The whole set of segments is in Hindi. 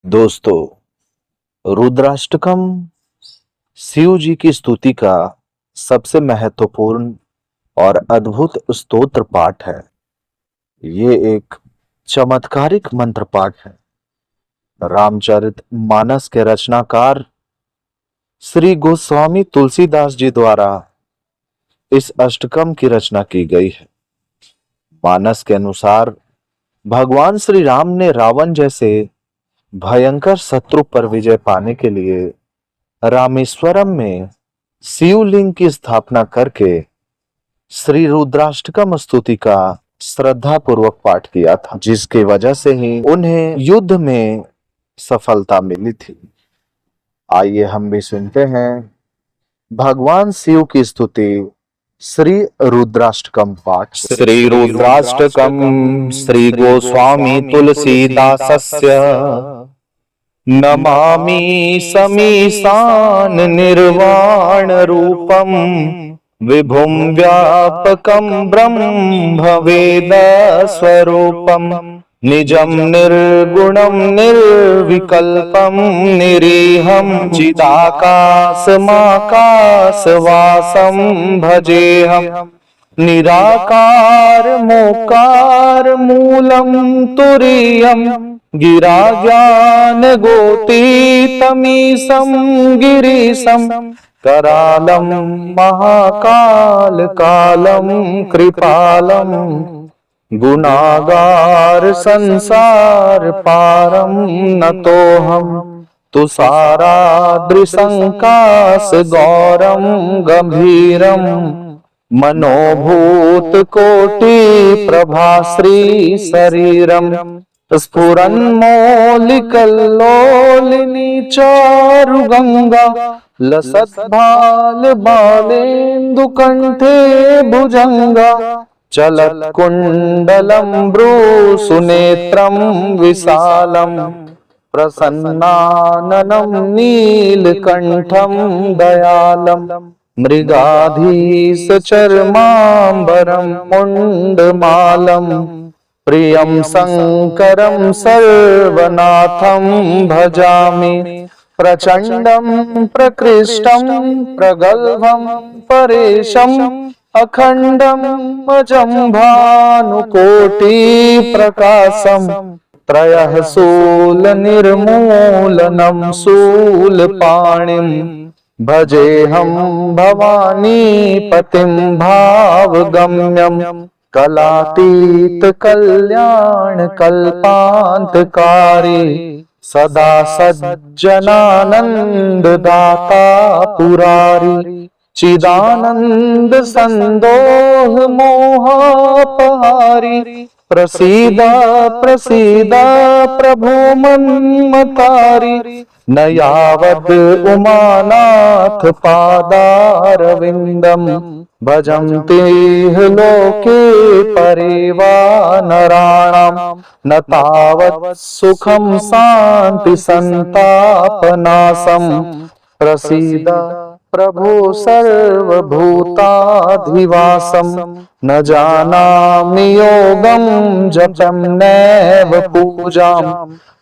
दोस्तों, रुद्राष्टकम शिव जी की स्तुति का सबसे महत्वपूर्ण और अद्भुत स्तोत्र पाठ है। ये एक चमत्कारिक मंत्र पाठ है। रामचरित मानस के रचनाकार श्री गोस्वामी तुलसीदास जी द्वारा इस अष्टकम की रचना की गई है। मानस के अनुसार भगवान श्री राम ने रावण जैसे भयंकर शत्रु पर विजय पाने के लिए रामेश्वरम में शिवलिंग की स्थापना करके श्री रुद्राष्टकम स्तुति का श्रद्धा पूर्वक पाठ किया था, जिसकी वजह से ही उन्हें युद्ध में सफलता मिली थी। आइए हम भी सुनते हैं भगवान शिव की स्तुति श्री रुद्राष्टकम पाठ। श्री रुद्राष्टकम श्री गोस्वामी तुलसीदासस्य नमामि समीशान निर्वाण रूपम विभुम व्यापकम ब्रह्म वेद स्वरूपम निजम निर्गुणम निर्विकल्पम निरीहम चिदाकाशमाकाशवासम भजेहम निराकार मोकार मूलम तुरीयम गिरा ज्ञान गोतीतमीशं गिरीशं करालं महाकाल कालं कृपालं गुणागार संसार पारम नतोहम तुषाराद्रिसंकाश गौरम गंभीरम मनोभूत कोटि प्रभाश्री शरीरम स्फुरन्मौलिकल्लोलिनी चारुगंगा लसत् भाल बालेन्दुकण्ठे भुजंगा चलत् कुण्डलं भ्रूसुनेत्रं विशालं प्रसन्नाननं नीलकण्ठं दयालं मृगाधीशचर्माम्बरं मुण्डमालं प्रियं शंकरं सर्वनाथं भजामि प्रचंडं प्रकृष्टं प्रगल्भं परेशं अखंडं अजं भानुकोटि प्रकाशं त्रयः शूल निर्मूलनं शूलपाणिं भजेऽहं भवानी पतिं भावगम्यं कलातीत कल्याण कल्पांतकारी सदा सज्जनानंद दाता पुरारी चिदानंद संदोह मोहापहारी प्रसीद प्रसीद प्रभु मन्मतारी न यावद् उमानाथ पादारविन्दम् भजन्ते लोके परिवानराणाम् न तावत् सुखं शान्ति संतापनाशम् प्रसीद प्रभु सर्वभूताधिवासम् न जानामि योगं जपं नैव पूजाम्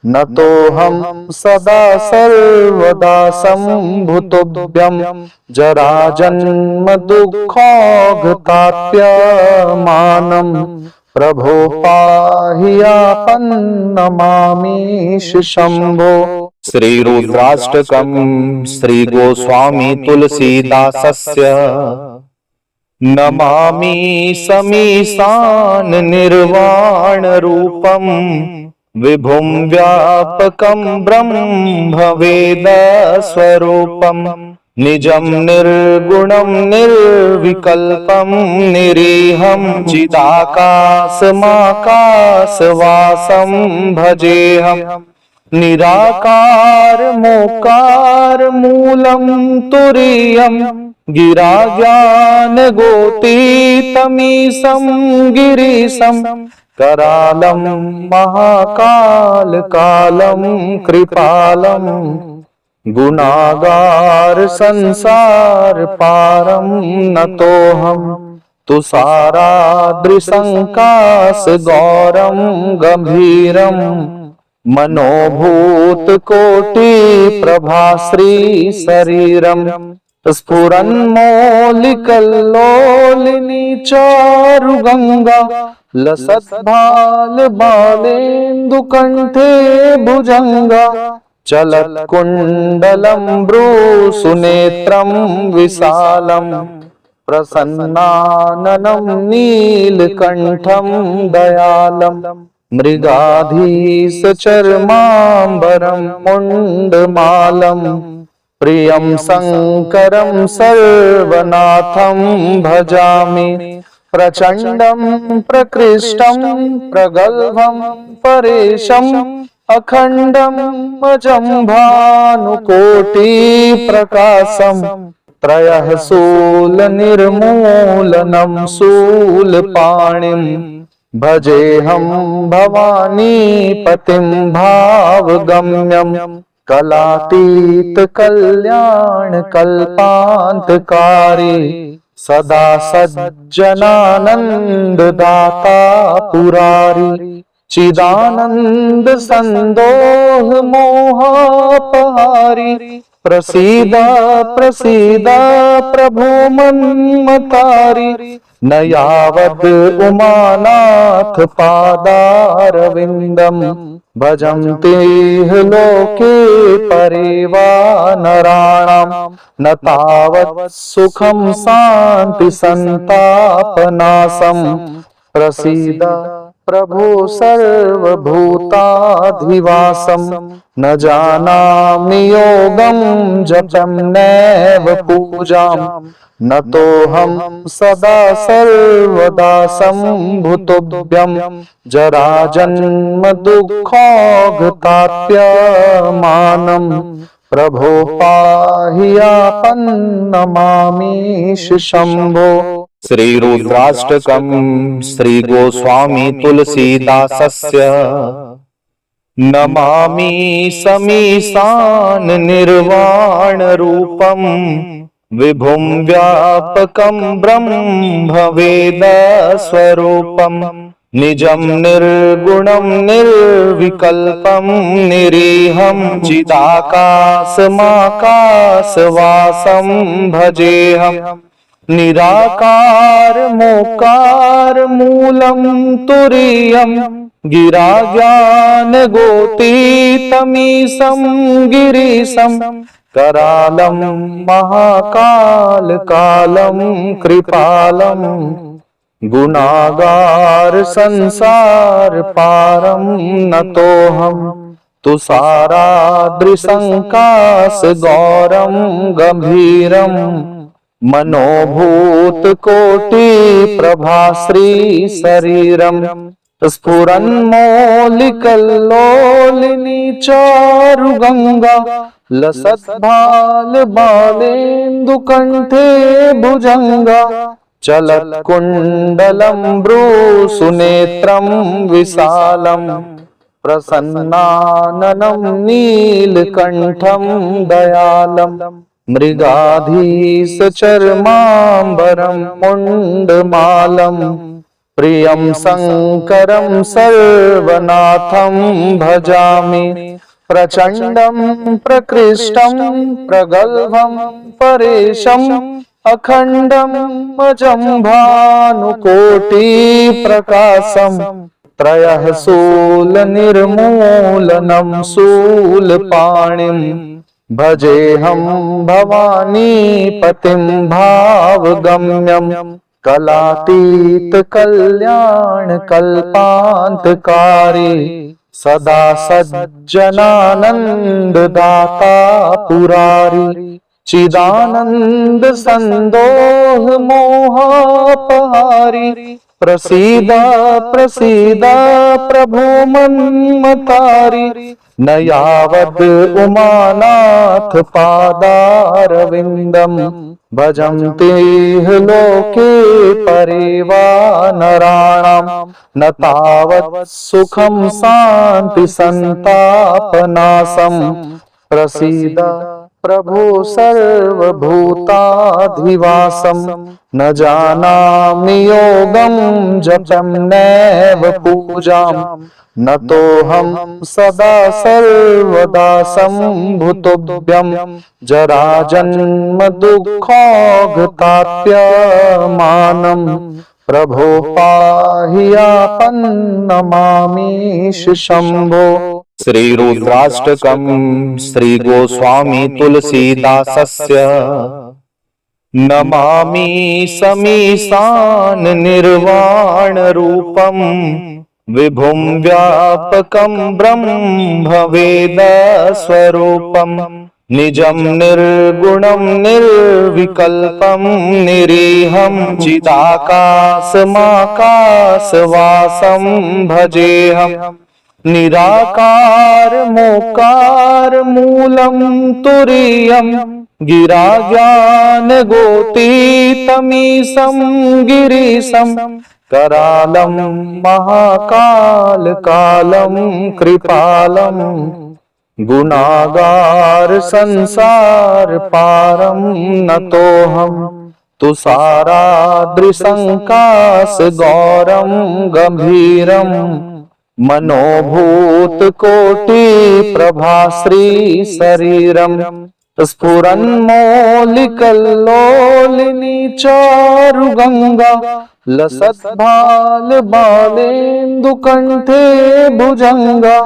न तोऽहं सदा सर्वदा सम्भुतोऽभ्यं जराजन्म दुःखौघताप्यमानं प्रभो पाहि आपन्नमामीश शंभो। श्री रुद्राष्टकम श्री गोस्वामी तुलसीदासस्य नमामि समीशान निर्वाण रूपम विभुम व्यापकं ब्रह्म वेद स्वरूपम निजं निर्गुणं निर्विकल्पं निरीहं चिदाकाशमाकाशवासं भजेऽहं निराकार मोकार मूलम तुरीयम गिरा ज्ञान गोतीतमीशं गिरीशं करालं महाकाल कालं कृपालं गुणागार संसार पारम नतोहम तुषाराद्रिसंकाश गौरम गंभीरम मनोभूत कोटि प्रभाश्री शरीरम स्फुरन्मौलिकल्लोलिनी चारुगंगा लसद्भाल बालेन्दुकण्ठे भुजंगा चलत्कुण्डलं भ्रूसुनेत्रं विशालं प्रसन्नाननं नीलकण्ठं दयालं मृगाधीशचर्माम्बरं मुण्डमालं प्रियं शङ्करं सर्वनाथं भजामि प्रचण्डं प्रकृष्टं प्रगल्भं परेशम् अखण्डं अजं भानुकोटिप्रकाशं त्रयः शूलनिर्मूलनं शूलपाणिं भजेऽहं भवानीपतिं भावगम्यं कलातीतकल्याणकल्पान्तकारी सदा सज्जनानन्ददाता पुरारी चिदानंद संदोह मोहापहारी प्रसीद प्रसीद प्रभो मन्मतारी न यावद् उमानाथ पादारविन्दम् भजन्ते लोके परिवानराणां न तावत् सुखं शान्ति संतापनाशम् प्रसीद प्रभो सर्वभूताधिवासं न जानामि योगं जपं नैव पूजां नतोऽहं सदा सर्वदा सम्भुतोऽभ्यं जराजन्म दुःखोऽघताप्यमानं प्रभो पाहि आपन्नमामीश शम्भो। श्री रुद्राष्टकम् श्री गोस्वामी तुलसीदासस्य नमामि समीशान निर्वाण रूपम् विभुं व्यापकं ब्रह्म वेद स्वरूपम् निजं निर्गुणं निर्विकल्पं निरीहं चिदाकाशमाकाशवासं भजेऽहम् निराकार मोकार मूलं तुरीयं गिरा ज्ञान गोतीतमीशं गिरीशं करालं महाकाल कालं कृपालं गुणागार संसार पारं नतोऽहं तुषाराद्रिसङ्काश गौरं गंभीरं मनोभूत कोटि प्रभाश्री शरीरम स्फुरन्मौलिकल्लोलिनी चारुगंगा लसद्भाल बालेन्दुकण्ठे भुजंगा चलत्कुण्डलं भ्रूसुनेत्रं विशालं प्रसन्नाननं नीलकण्ठं दयालं मृगाधीशचर्माम्बरं मुण्डमालं प्रियं शङ्करं सर्वनाथं भजामि प्रचण्डं प्रकृष्टं प्रगल्भं परेशम् अखण्डम् अजं भानुकोटिप्रकाशं त्रयः शूलनिर्मूलनं शूलपाणिं भजेऽहं भवानीपतिं भावगम्यं कलातीतकल्याणकल्पान्तकारी सदा सज्जनानन्ददाता पुरारी चिदानंद संदोह मोहापहारी प्रसीद प्रसीद प्रभो मन्मतारी न यावद् उमानाथ पादारविन्दम् भजन्ते लोके परिवानराणां न तावत् सुखं शान्ति संतापनाशम् प्रसीद प्रभो सर्वभूताधिवासं न जानामि योगं जपं नैव पूजां नतोऽहं सदा सर्वदा सम्भुतोऽभ्यं जराजन्म दुःखोऽघताप्यमानं प्रभो पाहि आपन्नमामीश शंभो। श्री रुद्राष्टकम श्री गोस्वामी तुलसीदासस्य नमामि समीशान निर्वाण रूपम विभुं व्यापकं ब्रह्म वेद स्वरूपम निजं निर्गुणं निर्विकल्पं निरीहं चिदाकाशमाकाशवासं भजेऽहम् निराकार मोकार मूलं तुरीयं गिरा ज्ञान गोतीतमीशं गिरीशं करालं महाकाल कालं कृपालं गुणागार संसार पारं नतोऽहं तुषाराद्रिसंकाश गौरं गंभीरं मनोभूत कोटि प्रभाश्री शरीरम स्फुरन्मौलिकल्लोलिनी चारुगंगा लसत् भाल बालेन्दुकण्ठे भुजंगा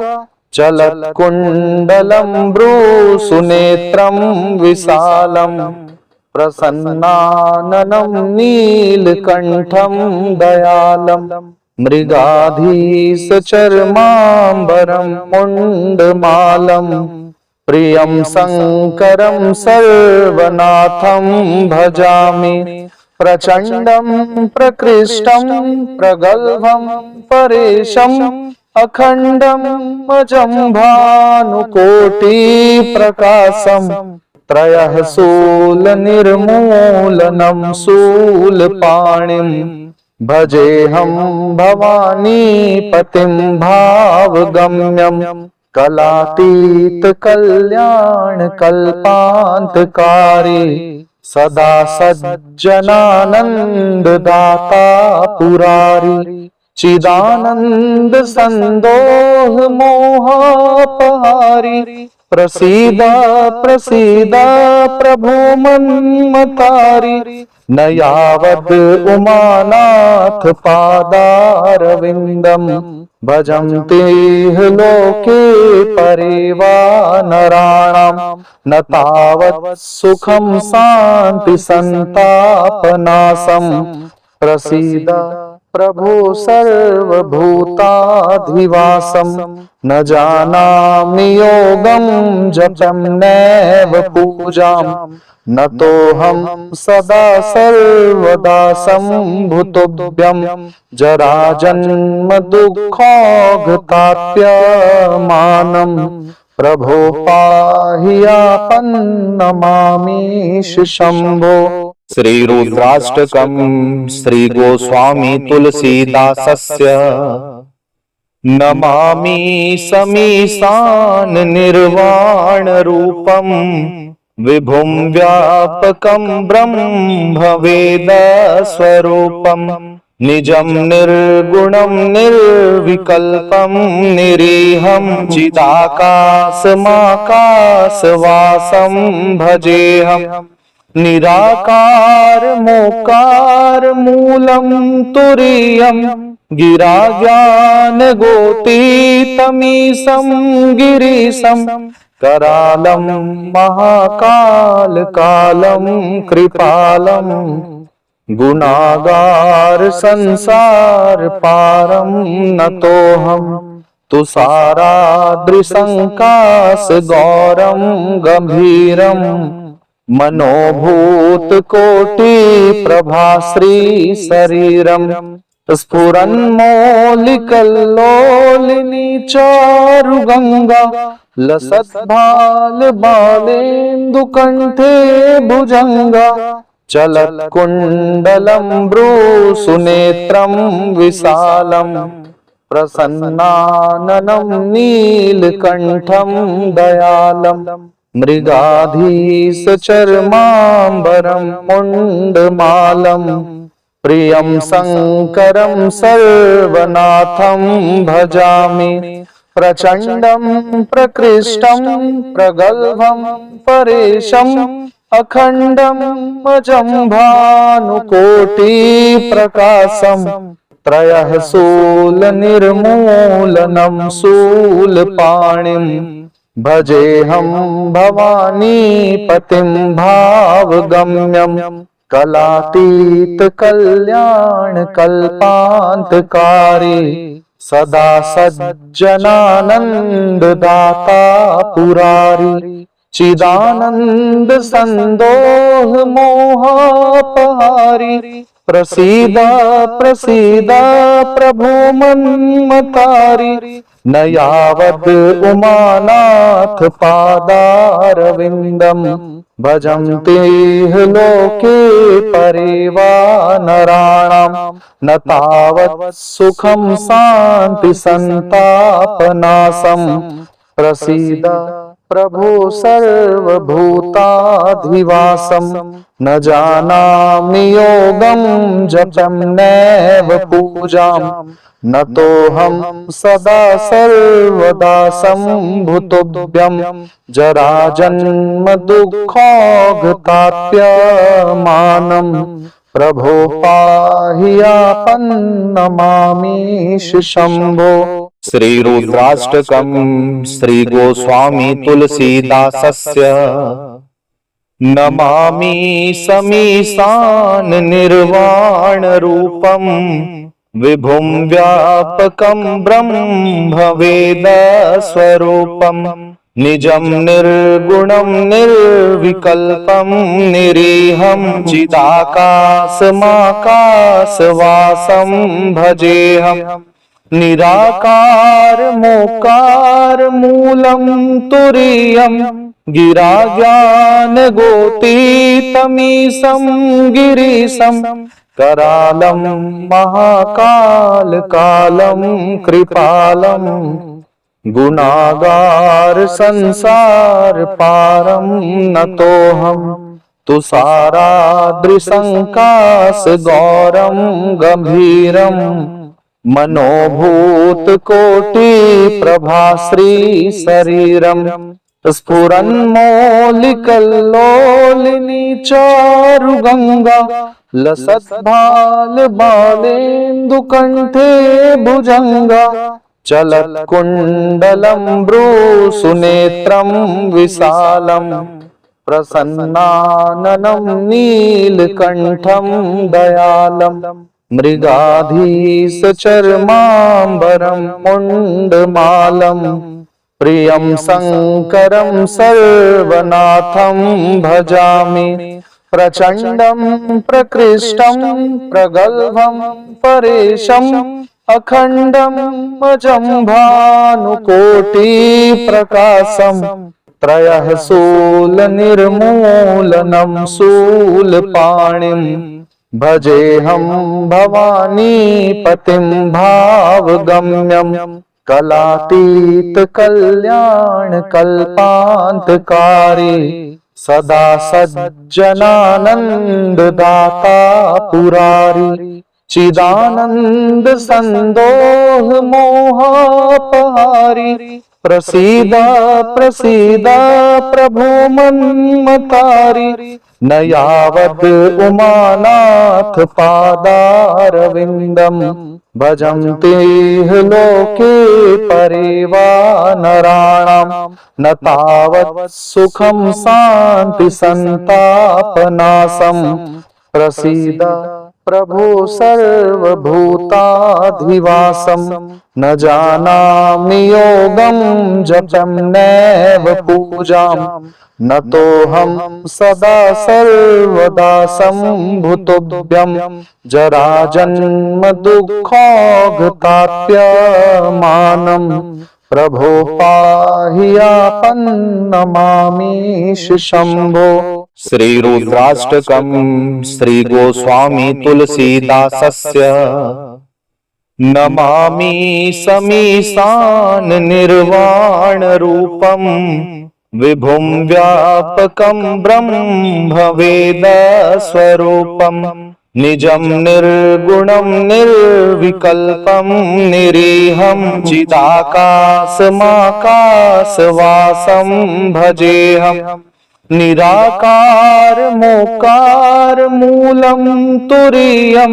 चलत् कुण्डलं भ्रूसुनेत्रं विशालं प्रसन्नाननं नीलकण्ठं दयालम् मृगाधीश चर्माम्बरं मुण्डमालं प्रियं शङ्करं सर्वनाथं भजामि प्रचण्डं प्रकृष्टं प्रगल्भं परेशम् अखण्डं अजं भानुकोटिप्रकाशं त्रयः शूलनिर्मूलनं शूलपाणिम् भजेऽहं भवानीपतिं भावगम्यं कलातीत कल्याण कल्पान्तकारी सदा सज्जनानन्ददाता पुरारी चिदानन्द सन्दोह मोहापहारी प्रसीद प्रसीद प्रभो मन्मतारी न यावद् उमानाथ पादारविन्दं भजन्ते लोके परिवानराणां न तावत् सुखं शान्ति संतापनाशं प्रसीद प्रभो सर्वभूताधिवासं न जानामि योगं जपं नैव पूजां नतोऽहं सदा सर्वदा सम्भुतोऽभ्यं जराजन्म दुःखोऽघताप्यमानं प्रभो पाहि आपन्नमामीश शंभो। श्री रुद्राष्टकम श्री गोस्वामी तुलसीदासस्य नमामि समीशान निर्वाण रूपम विभुं व्यापकं ब्रह्म वेद स्वरूपम निजं निर्गुणं निर्विकल्पं निरीहं चिदाकाशमाकाशवासं भजेऽहम् निराकार मोकार मूलं तुरीयं गिरा ज्ञान गोतीतमीशं गिरीशं करालं महाकाल कालं कृपालं गुणागार संसार पारं नतोऽहं तुषाराद्रिसंकाश गौरं गंभीरं मनोभूत कोटि प्रभाश्री शरीरम स्फुरन्मौलिकल्लोलिनी चारुगंगा लसत् भाल बालेन्दुकण्ठे भुजंगा चलत् कुण्डलं भ्रूसुनेत्रं विशालं प्रसन्नाननं नीलकण्ठं दयालम् मृगाधीश चर्माम्बरं मुण्डमालं प्रियं शङ्करं सर्वनाथं भजामि प्रचण्डं प्रकृष्टं प्रगल्भं परेशम् अखण्डम् अजम्भानुकोटिप्रकाशम् त्रयः शूलनिर्मूलनं शूलपाणिम् भजेऽहं भवानीपतिं भावगम्यं कलातीतकल्याणकल्पान्तकारी सदा सज्जनानन्ददाता पुरारी चिदानन्द सन्दोह मोहापहारी प्रसीद प्रसीद प्रभो मन्मतारी न यावद् उमानाथ पादारविन्दम् भजन्ते लोके परिवानराणाम् न तावत् सुखं शान्ति सन्तापनाशम् प्रसीद प्रभो सर्वभूताधिवासं न जानामि योगं जपं नैव पूजां न तोऽहं सदा सर्वदा सम्भुतोऽभ्यं जराजन्म दुःखोऽघताप्यमानं प्रभो पाहि आपन्नमामीश शम्भो। श्री रुद्राष्टकम श्री गोस्वामी तुलसीदासस्य नमामि समीशान निर्वाण रूपम विभुं व्यापकं ब्रह्म वेद स्वरूपम निजं निर्गुणं निर्विकल्पं निरीहं चिदाकाशमाकाशवासं भजेऽहम् निराकार मोकार मूलं तुरीयं गिरा ज्ञान गोतीतमीशं गिरीशं करालं महाकाल कालं कृपालं गुणागार संसार पारं नतोऽहं तुषाराद्रिसङ्काश गौरं गंभीरम् मनोभूत कोटि प्रभाश्री शरीरम स्फुरन्मौलिकल्लोलिनी चारुगंगा लसत् भाल बालेन्दुकण्ठे भुजंगा चलत् कुण्डलं भ्रूसुनेत्रं विशालं प्रसन्नाननं नीलकण्ठं दयालम् मृगाधीश चर्माम्बरं मुण्डमालं प्रियं शङ्करं सर्वनाथं भजामि प्रचण्डं प्रकृष्टं प्रगल्भं परेशम् अखण्डम् अजम्भानुकोटिप्रकाशम् त्रयः शूलनिर्मूलनं शूलपाणिम् भजेऽहं भवानीपतिं भावगम्यं कलातीतकल्याणकल्पान्तकारी सदा सज्जनानन्ददाता पुरारी चिदानन्द सन्दोह मोहापहारी प्रसीद प्रसीद प्रभो मन्मतारी न यावद् उमानाथ पादारविन्दम् भजन्ते लोके परिवानराणाम् न तावत् सुखं शान्ति सन्तापनाशम् प्रसीद प्रभो सर्वभूताधिवासं न जानामि योगं जपं नैव पूजां न तोऽहं सदा सर्वदा सम्भुतोऽभ्यं जराजन्म दुःखोऽघताप्यमानं प्रभो पाहि आपन्नमामीश शम्भो। श्री रुद्राष्टकम श्री गोस्वामी तुलसीदासस्य नमामि समीशान निर्वाण रूपम विभुं व्यापकं ब्रह्मवेदस्वरूपं निजं निर्गुणं निर्विकल्पं निरीहं चिदाकाशमाकाशवासं भजेऽहं निराकारमोकार मूलं तुरीयं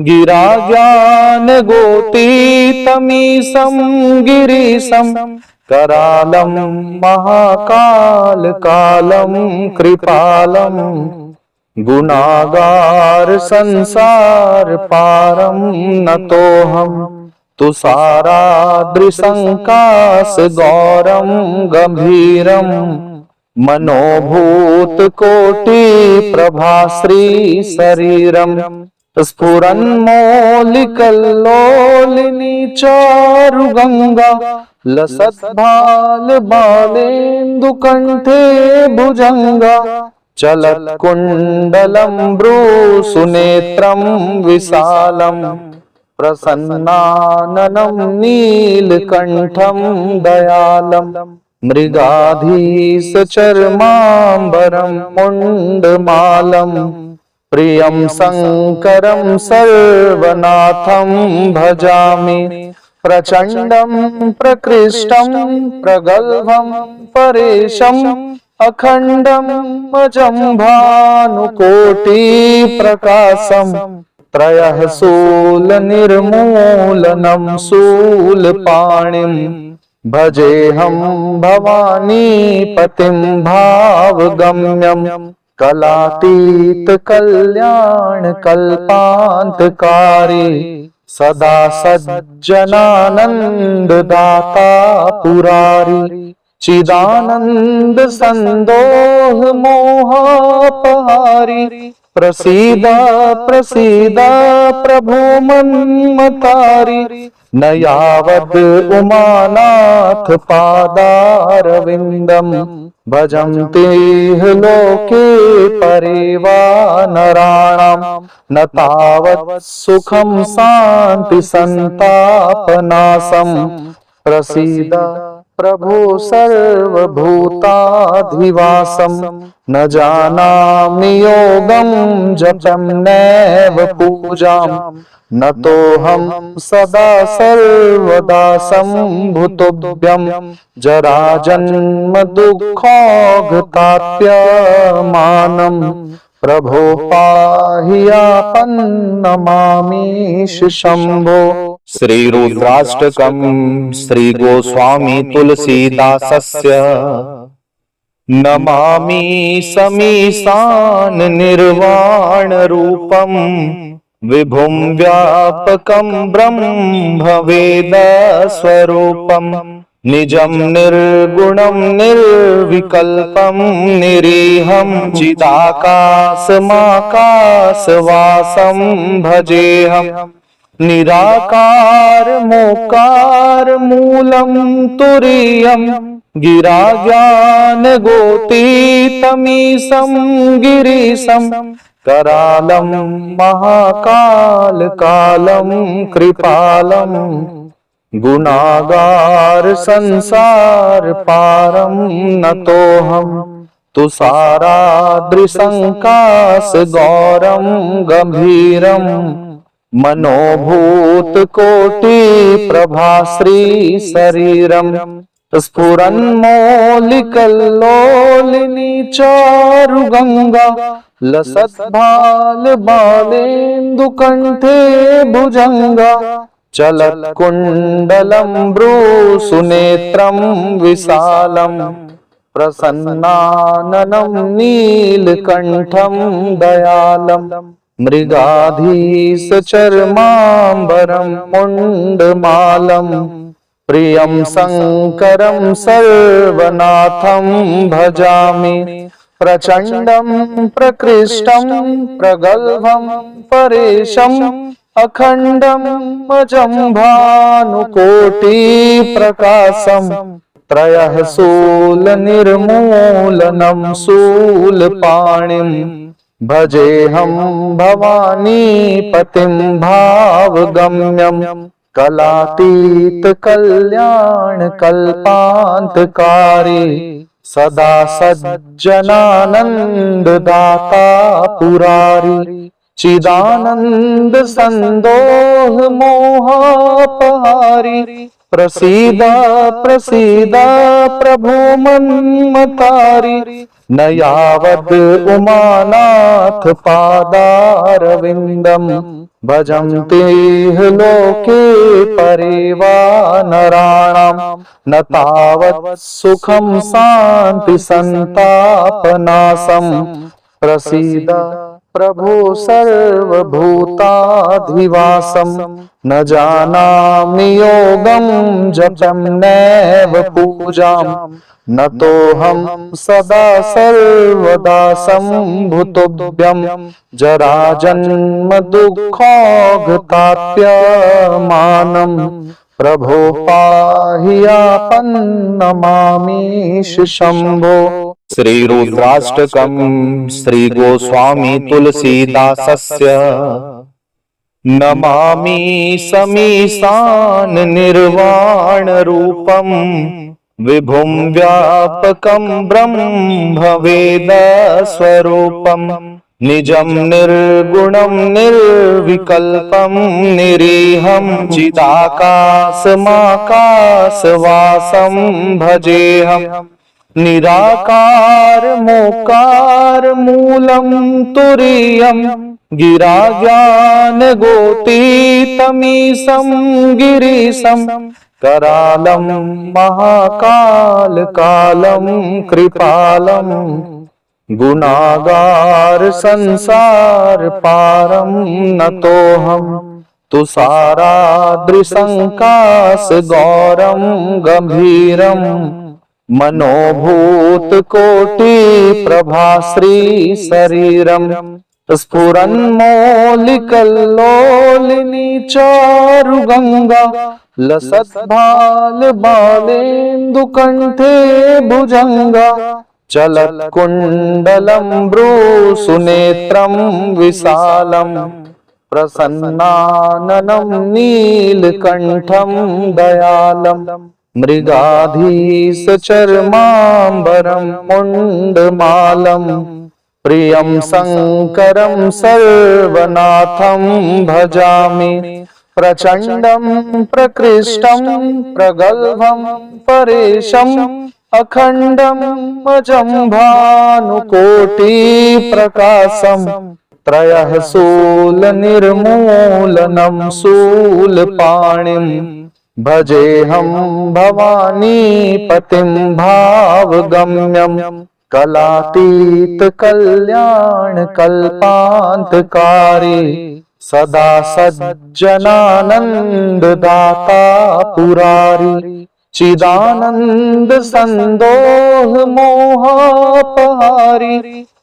गिराज्ञानगोतीतमीशं गिरीशं करालं महाकाल कालं कृपालं गुणागार संसार पारं नतोऽहं तुषाराद्रिसङ्काश गौरं गंभीरं मनोभूत कोटि प्रभाश्री शरीरं स्फुरन्मौलिकल्लोलिनी चारुगंगा लसद्भाल बालेन्दुकण्ठे भुजंगा चलत्कुण्डलं भ्रूसुनेत्रं विशालं प्रसन्नाननं नीलकण्ठं दयालं मृगाधीशचर्माम्बरं मुण्डमालं प्रियं शङ्करं सर्वनाथं भजामि प्रचण्डं प्रकृष्टं प्रगल्भं परेशम् अखण्डं अजं भानुकोटिप्रकाशं त्रयः शूलनिर्मूलनं शूलपाणिं भजेऽहं भवानीपतिं भावगम्यं कलातीतकल्याणकल्पान्तकारी सदा सज्जनानन्ददाता पुरारी चिदानंद संदोह मोहापहारी प्रसीद प्रसीद प्रभो मन्मतारी न यावद् उमानाथ पादारविन्दं भजन्ते लोके परिवानराणां न तावत् सुखं शान्ति संतापनाशं प्रसीद प्रभो सर्वभूताधिवासं न जानामि योगं जपं नैव पूजां नतोऽहं सदा सर्वदा सम्भुतोऽभ्यं जराजन्म दुःखौघताप्यमानं प्रभो पाहि आपन्नमामीश शम्भो। श्री रुद्राष्टकम् श्री गोस्वामी तुलसीदासस्य नमामि समीशान निर्वाण रूपम् विभुं व्यापकं ब्रह्मवेद स्वरूपं निजं निर्गुणं निर्विकल्पं निरीहं चिदाकाशमाकाशवासं भजेऽहं निराकार मोकार मूलं तुरीयं गिराज्ञानगोतीतमीशं गिरीशं करालं महाकाल कालं कृपालं गुणागार संसार पारं नतोऽहं तुषाराद्रिसङ्काश गौरं गंभीरं मनोभूत कोटि प्रभाश्री शरीरं स्फुरन्मौलिकल्लोलिनी चारुगंगा लसद्भाल बालेन्दुकण्ठे भुजंगा चलत्कुण्डलं भ्रूसुनेत्रं विशालं प्रसन्नाननं नीलकण्ठं दयालं मृगाधीशचर्माम्बरं मुण्डमालं प्रियं शङ्करं सर्वनाथं भजामि प्रचण्डं प्रकृष्टं प्रगल्भं परेशम् अखण्डं अजं भानुकोटिप्रकाशं त्रयः शूलनिर्मूलनं शूलपाणिं भजेऽहं भवानीपतिं भावगम्यं कलातीतकल्याणकल्पान्तकारी सदा सज्जनानंद दाता पुरारी, चिदानंद संदोह मोहापहारी, प्रसीद प्रसीद प्रभो मन्मतारी, न यावद् उमानाथ पादारविन्दम् भजन्ते लोके परेवा नराणाम्, न तावत् सुखं शान्ति सन्तापनाशम्, प्रसीद प्रभो सर्वभूताधिवासं, न जानामि योगं जपं नैव पूजां, न तोऽहं सदा सर्वदा सम्भुतोऽभ्यं, जराजन्म दुःखौघताप्यमानं, प्रभो पाहि आपन्नमामीश शंभो। श्री रुद्राष्टकम् श्री गोस्वामी तुलसीदासस्य नमामि समीशान निर्वाण रूपम्, विभुं व्यापकं ब्रह्म वेद स्वरूपम्, निजं निर्गुणं निर्विकल्पं निरीहं चिदाकाशमाकाशवासं भजेऽहम्, निराकार मोकार मूलं तुरीयं, गिरा ज्ञान गोतीतमीशं गिरीशं, करालं महाकाल कालं कृपालं, गुणागार संसार पारं नतोऽहं, तुषाराद्रिसंकाश गौरं गंभीरं, मनोभूत कोटि प्रभाश्री शरीरम, स्फुरन्मौलिकल्लोलिनी चारुगंगा, लसत् भाल बालेन्दुकण्ठे भुजंगा, चलत् कुण्डलं भ्रूसुनेत्रं विशालं, प्रसन्नाननं नीलकण्ठं दयालं, मृगाधीशचर्माम्बरं मुण्डमालं, प्रियं शङ्करं सर्वनाथं भजामि, प्रचण्डं प्रकृष्टं प्रगल्भं परेशम्, अखण्डं अजं भानुकोटिप्रकाशं, त्रयः शूलनिर्मूलनं शूलपाणिं, भजेऽहं भवानीपतिं भावगम्यं, कलातीत कल्याण कल्पान्तकारी, सदा सज्जनानंद दाता पुरारी, चिदानंद संदोह मोहापहारी,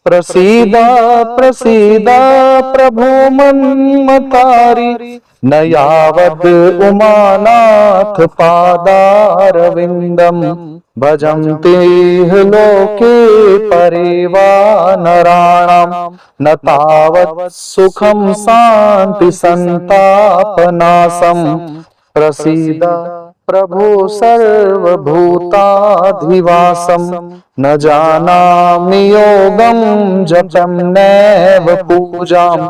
प्रसीद प्रसीद प्रभो मन्मतारी, न यावद् उमानाथ पादारविन्दम् भजन्ते लोके परेवा नराणाम्, न तावत् सुखं शान्ति सन्तापनाशम्, प्रसीद प्रभो सर्वभूताधिवासं, न जानामि योगं जपं नैव पूजां,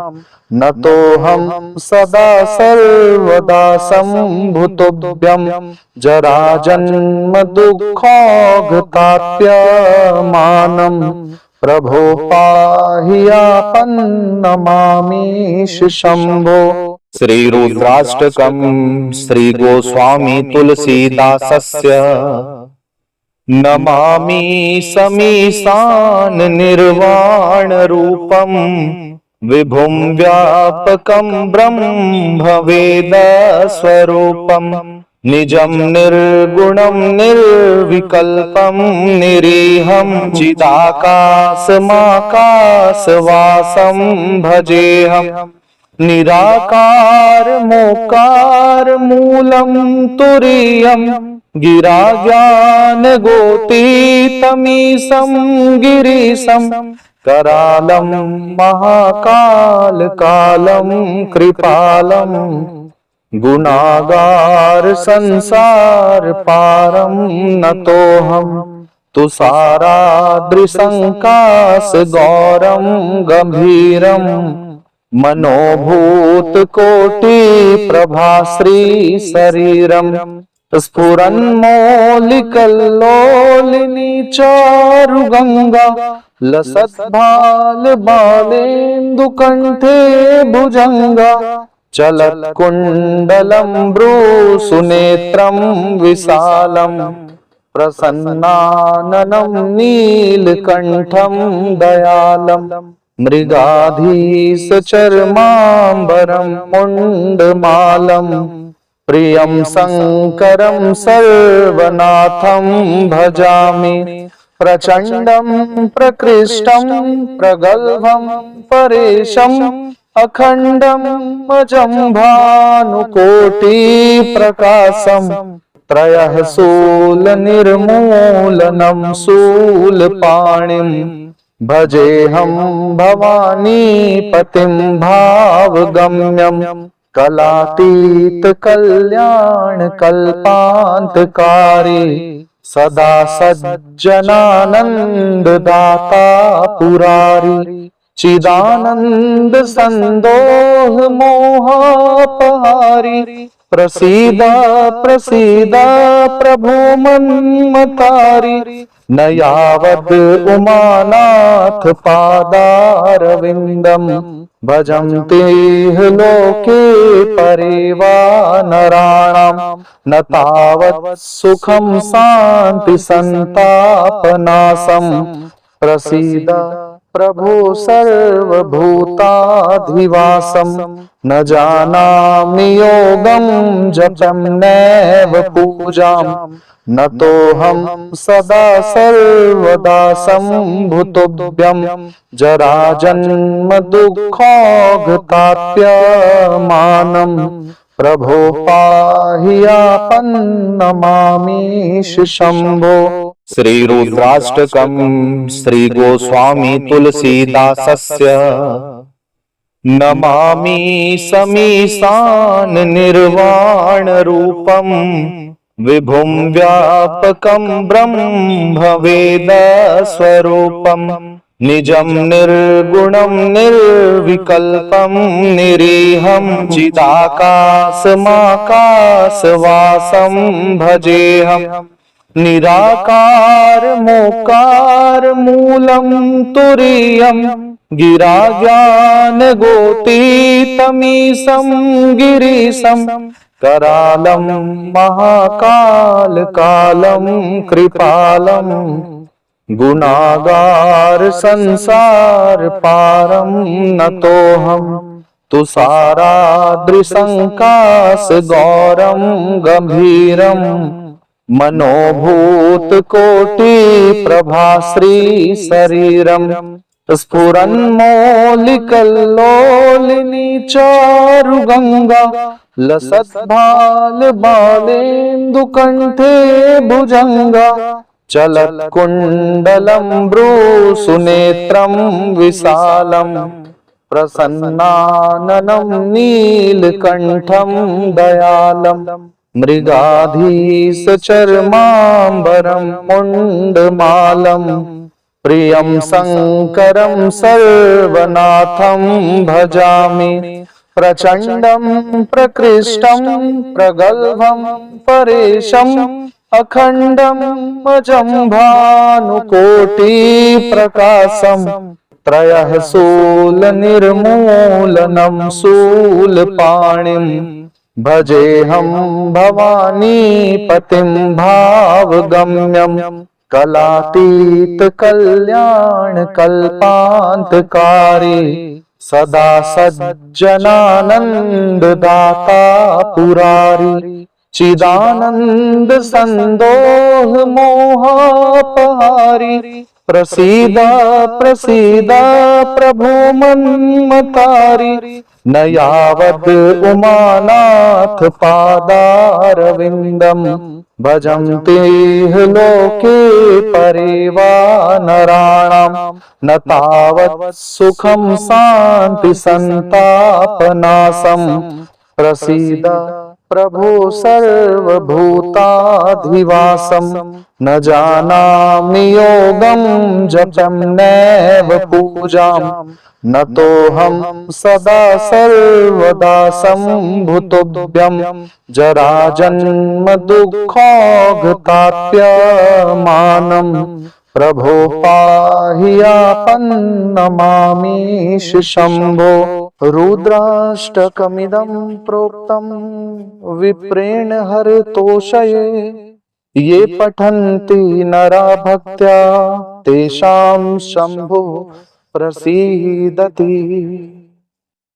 न तोऽहं सदा सर्वदा सम्भुतोऽभ्यं, जराजन्म दुःखौघताप्यमानं, प्रभो पाहि आपन्नमामीश शंभो। श्री रुद्राष्टकम् श्री गोस्वामी तुलसीदासस्य नमामि समीशान निर्वाण रूपम्, विभुं व्यापकं ब्रह्म वेद स्वरूपम्, निजं निर्गुणं निर्विकल्पं निरीहं चिदाकाशमाकाशवासं भजेऽहम्, निराकार मोकार मूलं तुरीयं, गिरा ज्ञान गोतीतमीशं गिरीशं, करालं महाकाल कालं कृपालं, गुणागार संसार पारं नतोऽहं, तुषाराद्रिसङ्कास गौरं गम्भीरं मनोभूतकोटि प्रभाश्री शरीरं स्फुरन्मौलिकल्लोलिनी चारुगङ्गा लसद्भाल बालेन्दुकण्ठे भुजङ्गा चलत्कुण्डलं भ्रूसुनेत्रं विशालं प्रसन्नाननं नीलकण्ठं दयालं मृगाधीशचर्माम्बरं मुण्डमालं प्रियं शङ्करं सर्वनाथं भजामि प्रचण्डं प्रकृष्टं प्रगल्भं परेशम् अखण्डं अजं भानुकोटिप्रकाशं त्रयः शूलनिर्मूलनं शूलपाणिं भजेऽहं भवानीपतिं भावगम्यं कलातीतकल्याणकल्पान्तकारी सदा सज्जनानन्ददाता पुरारी चिदानंद संदोह मोहापहारी प्रसीद प्रसीद प्रभु मन्मतारी न यावद् उमानाथ पादारविन्दं भजन्ते लोके परिवानराणां न तावत् सुखं शान्ति संतापनाशं प्रसीद प्रभु सर्वभूताधिवासं न जानामि योगं जपं नैव पूजां न तोऽहं सदा सर्वदा सम्भुतोऽभ्यं जराजन्म दुःखौघताप्यमानं प्रभो पाहि आपन्नमामीश शम्भो। श्री रुद्राष्टकम् श्री गोस्वामी तुलसीदासस्य नमामि समीशान निर्वाण रूपं विभुं व्यापकं ब्रह्म वेद स्वरूपं निजं निर्गुणं निर्विकल्पं निरीहं चिदाकाशमाकाशवासं भजेऽहम् निराकार मोकार मूलं तुरीयं गिरा ज्ञान गोतीतमीशं गिरीशं करालं महाकाल कालं कृपालं गुणागार संसार पारं नतोऽहं तुषाराद्रिसङ्कास गौरं गम्भीरं मनोभूतकोटि प्रभाश्री शरीरं स्फुरन्मौलिकल्लोलिनी चारुगङ्गा लसद्भाल बालेन्दुकण्ठे भुजङ्गा चलत्कुण्डलं भ्रूसुनेत्रं विशालं प्रसन्नाननं नीलकण्ठं दयालं मृगाधीशचर्माम्बरं मुण्डमालं प्रियं शङ्करं सर्वनाथं भजामि प्रचण्डं प्रकृष्टं प्रगल्भं परेशम् अखण्डं अजं भानुकोटिप्रकाशं त्रयः शूलनिर्मूलनं शूलपाणिं भजेऽहं भवानीपतिं भावगम्यं कलातीतकल्याणकल्पान्तकारी सदा सज्जनानन्ददाता पुरारी चिदानंद संदोह मोहापहारी प्रसीद प्रसीद प्रभु मन्मतारी न यावद् उमानाथ पादारविन्दं भजन्ते लोके परिवानराणां न तावत् सुखं शान्ति संतापनाशं प्रसीद प्रभो सर्वभूताधिवासं न जानामि योगं जपं नैव पूजां नतोऽहं सदा सर्वदा सम्भुतोऽभ्यं जराजन्म दुःखोऽघताप्यमानं प्रभो पाहि आपन्नमामीश शम्भो। रुद्राष्टकमिदं प्रोक्तं विप्रेण हरतोषये ये पठन्ति नरा भक्त्या तेषां शम्भो प्रसीदति।